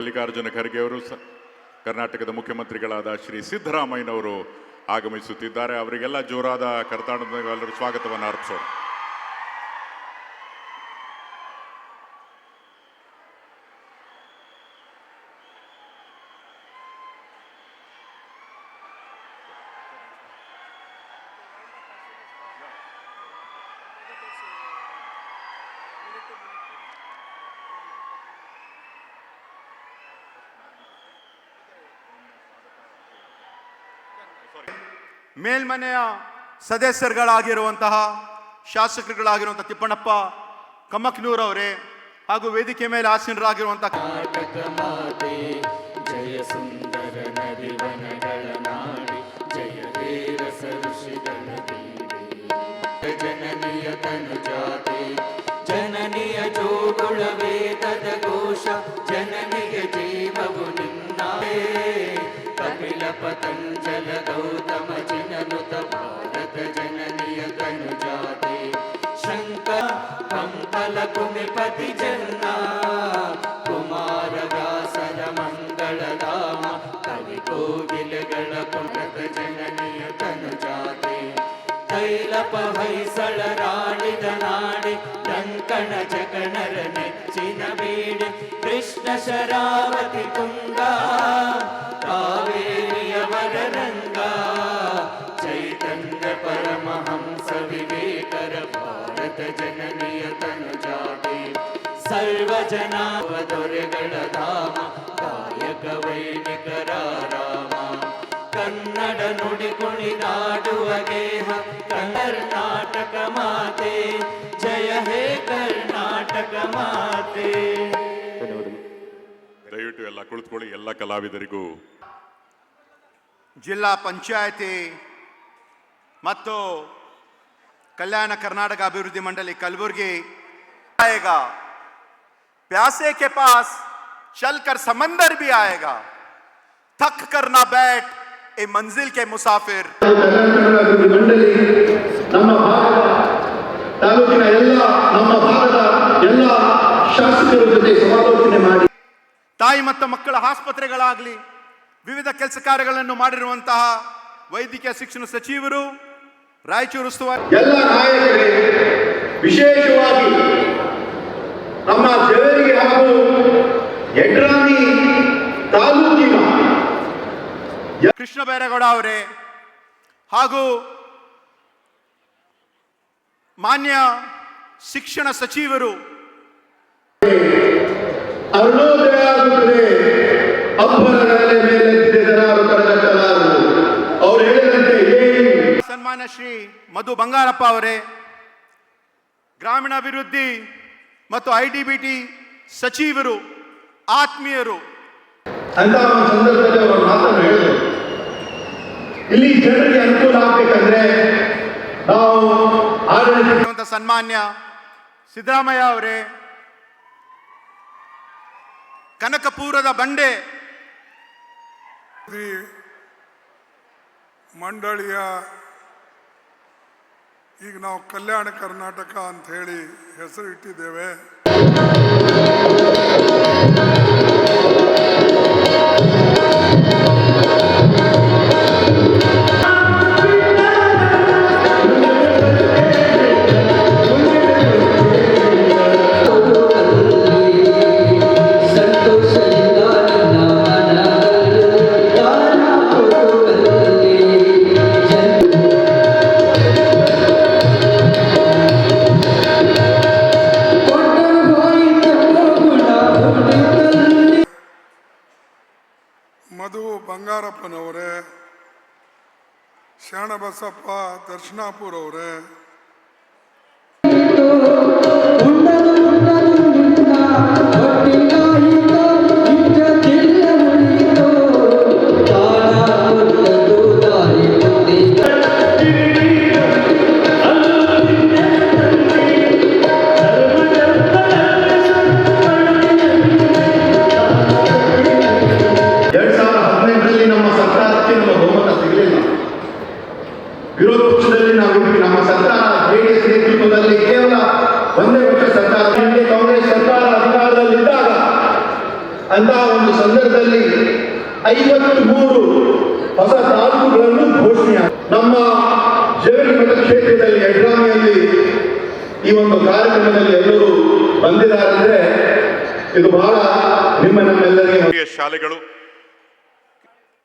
ಮಲ್ಲಿಕಾರ್ಜುನ ಖರ್ಗೆ ಅವರು ಕರ್ನಾಟಕದ ಮುಖ್ಯಮಂತ್ರಿಗಳಾದ ಶ್ರೀ ಸಿದ್ದರಾಮಯ್ಯನವರು ಆಗಮಿಸುತ್ತಿದ್ದಾರೆ. ಅವರಿಗೆಲ್ಲ ಜೋರಾದ ಕರ್ನಾಟಕದ ಸ್ವಾಗತವನ್ನು ಅರ್ಪಿಸೋಣ. ಮೇಲ್ಮನೆಯ ಸದಸ್ಯರುಗಳಾಗಿರುವಂತಹ ಶಾಸಕರುಗಳಾಗಿರುವಂತಹ ತಿಪ್ಪಣ್ಣಪ್ಪ ಕಮ್ಮಕ್ನೂರ್ ಅವರೇ ಹಾಗೂ ವೇದಿಕೆ ಮೇಲೆ ಆಸೀನರಾಗಿರುವಂತಹ ಜಯ ಸುಂದರ ನದಿವನಗಳ ನಾಡಿ ಜಯ ವೀರ ಸಋಷಿಗಳ ಜನನಿಯ ತನು ಜಾತಿ ಜನನಿಯ ಜೋಗುಳ ವೇದದ ಘೋಷ ಜನನಿಯ ಜೀವವು ನಿನ್ನಾಯೇ ಕಪಿಲ ಪತಂಜಲ ಗೌತಮ ಜಿನನುತ ಭಾರತ ಜನನಿಯ ತನು ಜಾತಿ ಶಂಕರ ಕಂಪಲ ಕುಮಿಪತಿ ಜನ್ನ ಕುಮಾರ ವ್ಯಾಸರ ಮಂಗಳಧಾಮ ಕವಿ ಕೋಗಿಲೆಗಳ ಪುರತ ಜನನಿಯ ತನು ಜಾತಿ ತೈಲಪ ಹೊಯ್ಸಳರಾಡಿದ ನಾಡಿ ಕಂಕಣ ಜಗಣರ ನೆಚ್ಚಿನ ಬೀಡೆ ಕೃಷ್ಣ ಶರಾವತಿ ತುಂಗ ಕಾವೇರಿಯವರ ರಂಗ ಚೈತನ್ಯ ಪರಮಹಂಸ ವಿವೇಕರ ಭಾರತ ಜನನಿಯ ತನು ಜಾತಿ ಸರ್ವ ಜನಾವ ದೊರೆಗಳ ಧಾಮ ಕಾಯಕ ವೈಣಿಕರ ರಾಮ ಕನ್ನಡ ನುಡಿ ಕುಣಿದಾಡುವ ಗೇಹ ಕರ್ನಾಟಕ ಮಾತೆ ಜಯ ಹೇ ಕರ್ನಾಟಕ ಮಾತೆ. ದಯವಿಟ್ಟು ಎಲ್ಲ ಕುಳಿತುಕೊಳ್ಳಿ. ಎಲ್ಲ ಕಲಾವಿದರಿಗೂ ಜಿಲ್ಲಾ ಪಂಚಾಯತಿ ಮತ್ತು ಕಲ್ಯಾಣ ಕರ್ನಾಟಕ ಅಭಿವೃದ್ಧಿ ಮಂಡಳಿ ಕಲಬುರಗಿ आएगा प्यासे के पास चलकर समंदर भी आएगा थक कर ना बैठ ए मंजिल के मुसाफिर. ಮಂಡಳಿ ನಮ್ಮ ಭಾಗದ ತಾಲೂಕಿನ ನಮ್ಮ ಭಾಗದ ಎಲ್ಲ ಶಾಸಕರ ಜೊತೆ ಸಮಾಲೋಚನೆ ಮಾಡಿ ತಾಯಿ ಮತ್ತು ಮಕ್ಕಳ ಆಸ್ಪತ್ರೆಗಳಾಗಲಿ ವಿವಿಧ ಕೆಲಸ ಕಾರ್ಯಗಳನ್ನು ಮಾಡಿರುವಂತಹ ವೈದ್ಯಕೀಯ ಶಿಕ್ಷಣ ಸಚಿವರು ರಾಯಚೂರು ಉಸ್ತುವಾರಿ ಎಲ್ಲ ನಾಯಕರೇ, ವಿಶೇಷವಾಗಿ ನಮ್ಮ ಜೇವರಿಗೆ ಹಾಗೂ ಯಡ್ರಾಮಿ ತಾಲೂಕಿನ ಕೃಷ್ಣ ಬೈರೇಗೌಡ ಅವರೇ ಹಾಗೂ ಮಾನ್ಯ ಶಿಕ್ಷಣ ಸಚಿವರು ಅರುಣೋದಯ ಆಗುತ್ತದೆ ಅಬ್ಬರ ಮೇಲೆ ಜನರು ಕರೆದಟ್ಟಲಾರರು ಅವರು ಹೇಳಿದಂತೆ ಸನ್ಮಾನ್ಯ ಶ್ರೀ ಮಧು ಬಂಗಾರಪ್ಪ ಅವರೇ ಗ್ರಾಮೀಣಾಭಿವೃದ್ಧಿ ಮತ್ತು IDBT ಸಚಿವರು ಆತ್ಮೀಯರು ಅಂತ ಒಂದು ಸಂದರ್ಭದಲ್ಲಿ ಅವರು ಮಾತನ್ನು ಹೇಳಿದರು. ಇಲ್ಲಿ ಜನರಿಗೆ ಅನುಕೂಲ ಆಗಬೇಕಂದ್ರೆ ನಾವು ಆಡಳಿತ ಸನ್ಮಾನ್ಯ ಸಿದ್ದರಾಮಯ್ಯ ಅವರೇ ಕನಕಪುರದ ಬಂಡೆ ಮಂಡಳಿಯ ಈಗ ನಾವು ಕಲ್ಯಾಣ ಕರ್ನಾಟಕ ಅಂತ ಹೇಳಿ ಹೆಸರು ಇಟ್ಟಿದ್ದೇವೆ. ಮಧು ಬಂಗಾರಪ್ಪನವರೇ, ಶರಣಬಸಪ್ಪ ದರ್ಶನಾಪುರ ಅವರೇ, ವಿರೋಧ ಪಕ್ಷದಲ್ಲಿ ನಾವಿದ್ವಿ. ನಮ್ಮ ಸರ್ಕಾರ JDS ನೇತೃತ್ವದಲ್ಲಿ ಕೇವಲ ಒಂದೇ ವರ್ಷ ಸರ್ಕಾರ, ಕಾಂಗ್ರೆಸ್ ಸರ್ಕಾರ ಅಧಿಕಾರದಲ್ಲಿದ್ದಾಗ ಅಂತಹ ಒಂದು ಸಂದರ್ಭದಲ್ಲಿ 53 ಹೊಸ ತಾಲೂಕುಗಳನ್ನು ಘೋಷಣೆ ನಮ್ಮ ಜೇವರಿ ಮತಕ್ಷೇತ್ರದಲ್ಲಿ ಯಡ್ರಾಮಿಯಲ್ಲಿ ಈ ಒಂದು ಕಾರ್ಯಕ್ರಮದಲ್ಲಿ ಎಲ್ಲರೂ ಬಂದಿದ್ದಾರೆ ಅಂದ್ರೆ ಇದು ಬಹಳ ನಮ್ಮೆಲ್ಲರಿಗೆ KPS ಶಾಲೆಗಳು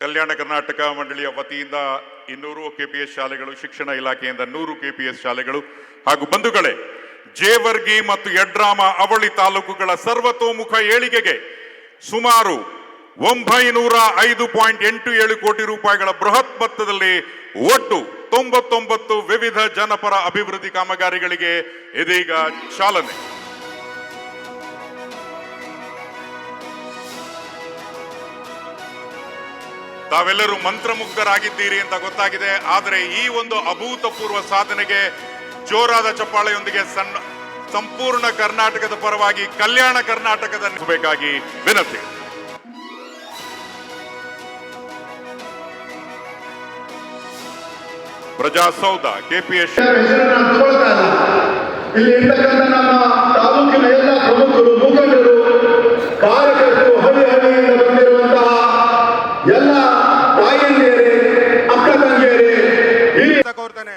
ಕಲ್ಯಾಣ ಕರ್ನಾಟಕ ಮಂಡಳಿಯ ವತಿಯಿಂದ 200 KPS ಶಾಲೆಗಳು, ಶಿಕ್ಷಣ ಇಲಾಖೆಯಿಂದ 100 KPS ಶಾಲೆಗಳು ಹಾಗೂ ಬಂಧುಗಳೇ, ಜೇವರ್ಗಿ ಮತ್ತು ಯಡ್ರಾಮ ಅವಳಿ ತಾಲೂಕುಗಳ ಸರ್ವತೋಮುಖ ಏಳಿಗೆಗೆ ಸುಮಾರು 905.87 ಕೋಟಿ ರೂಪಾಯಿಗಳ ಬೃಹತ್ ಮೊತ್ತದಲ್ಲಿ ಒಟ್ಟು 99 ವಿವಿಧ ಜನಪರ ಅಭಿವೃದ್ಧಿ ಕಾಮಗಾರಿಗಳಿಗೆ ಇದೀಗ ಚಾಲನೆ. ತಾವೆಲ್ಲರೂ ಮಂತ್ರಮುಗ್ಧರಾಗಿದ್ದೀರಿ ಅಂತ ಗೊತ್ತಾಗಿದೆ. ಆದರೆ ಈ ಒಂದು ಅಭೂತಪೂರ್ವ ಸಾಧನೆಗೆ ಜೋರಾದ ಚಪ್ಪಾಳೆಯೊಂದಿಗೆ ಸಂಪೂರ್ಣ ಕರ್ನಾಟಕದ ಪರವಾಗಿ ಕಲ್ಯಾಣ ಕರ್ನಾಟಕದ ಬೇಕಾಗಿ ವಿನಂತಿ. ಪ್ರಜಾಸೌಧ KPS ಹೆಸರನ್ನ ತಗೊಳ್ತಾ ಇಲ್ಲ. ಇಲ್ಲಿ ಇರ್ತಕ್ಕಂಥ ನಮ್ಮ ತಾಲೂಕಿನ ಎಲ್ಲ ಪ್ರಮುಖರು, ಮುಖಂಡರು, ಕಾರ್ಯಕರ್ತರು, ಹಳ್ಳಿಯಿಂದ ಬಂದಿರುವಂತಹ ಎಲ್ಲ ತಾಯಂದಿಯರೇ, ಅಕ್ಕ ತಂಗಿಯರೇ, ಹಿರಿಯ ಕೋರ್ತಾನೆ.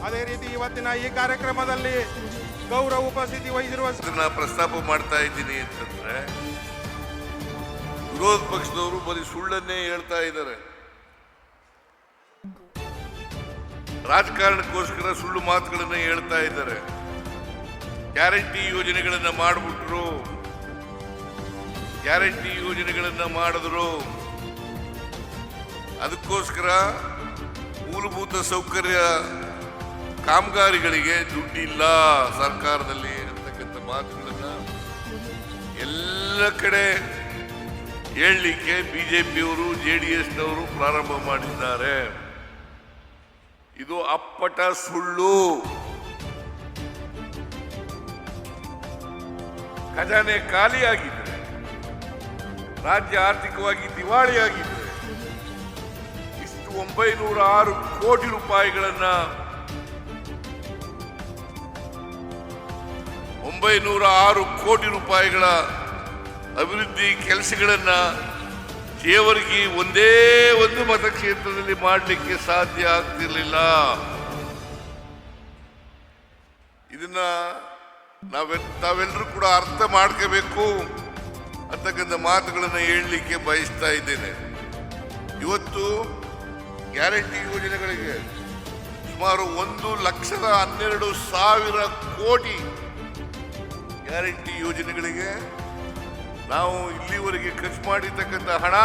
ಅದೇ ರೀತಿ ಇವತ್ತಿನ ಈ ಕಾರ್ಯಕ್ರಮದಲ್ಲಿ ಗೌರವ ಉಪಸ್ಥಿತಿ ವಹಿಸಿರುವ ಪ್ರಸ್ತಾಪ ಮಾಡ್ತಾ ಇದ್ದೀನಿ ಅಂತಂದ್ರೆ, ವಿರೋಧ ಪಕ್ಷದವರು ಬರೀ ಸುಳ್ಳನ್ನೇ ಹೇಳ್ತಾ ಇದ್ದಾರೆ. ರಾಜಕಾರಣಕ್ಕೋಸ್ಕರ ಸುಳ್ಳು ಮಾತುಗಳನ್ನ ಹೇಳ್ತಾ ಇದ್ದಾರೆ. ಗ್ಯಾರಂಟಿ ಯೋಜನೆಗಳನ್ನ ಮಾಡಿಬಿಟ್ರು, ಗ್ಯಾರಂಟಿ ಯೋಜನೆಗಳನ್ನ ಮಾಡಿದ್ರು, ಅದಕ್ಕೋಸ್ಕರ ಮೂಲಭೂತ ಸೌಕರ್ಯ ಕಾಮಗಾರಿಗಳಿಗೆ ದುಡ್ಡಿಲ್ಲ ಸರ್ಕಾರದಲ್ಲಿ ಅಂತಕ್ಕಂಥ ಮಾತುಗಳನ್ನ ಎಲ್ಲ ಕಡೆ ಹೇಳಲಿಕ್ಕೆ ಬಿಜೆಪಿಯವರು, JDSನವರು ಪ್ರಾರಂಭ ಮಾಡಿದ್ದಾರೆ. ಇದು ಅಪ್ಪಟ ಸುಳ್ಳು. ಖಜಾನೆ ಖಾಲಿಯಾಗಿದ್ರೆ, ರಾಜ್ಯ ಆರ್ಥಿಕವಾಗಿ ದಿವಾಳಿಯಾಗಿದ್ರೆ, ಇಷ್ಟು 906 ಕೋಟಿ ರೂಪಾಯಿಗಳನ್ನ 906 ಕೋಟಿ ರೂಪಾಯಿಗಳ ಅಭಿವೃದ್ಧಿ ಕೆಲಸಗಳನ್ನ ಜೇವರ್ಗಿ ಒಂದೇ ಒಂದು ಮತಕ್ಷೇತ್ರದಲ್ಲಿ ಮಾಡಲಿಕ್ಕೆ ಸಾಧ್ಯ ಆಗ್ತಿರ್ಲಿಲ್ಲ. ಇದನ್ನ ತಾವೆಲ್ಲರೂ ಕೂಡ ಅರ್ಥ ಮಾಡ್ಕೋಬೇಕು ಅಂತಕ್ಕಂಥ ಮಾತುಗಳನ್ನು ಹೇಳಲಿಕ್ಕೆ ಬಯಸ್ತಾ ಇದ್ದೇನೆ. ಇವತ್ತು ಗ್ಯಾರಂಟಿ ಯೋಜನೆಗಳಿಗೆ ಸುಮಾರು 1,12,000 ಕೋಟಿ ಗ್ಯಾರಂಟಿ ಯೋಜನೆಗಳಿಗೆ ನಾವು ಇಲ್ಲಿವರೆಗೆ ಖರ್ಚು ಮಾಡಿರ್ತಕ್ಕಂಥ ಹಣ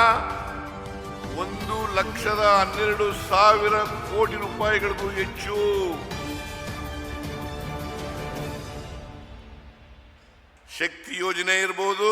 1,12,000 ಕೋಟಿ ರೂಪಾಯಿಗಳಿಗೂ ಹೆಚ್ಚು. ಶಕ್ತಿ ಯೋಜನೆ ಇರಬಹುದು,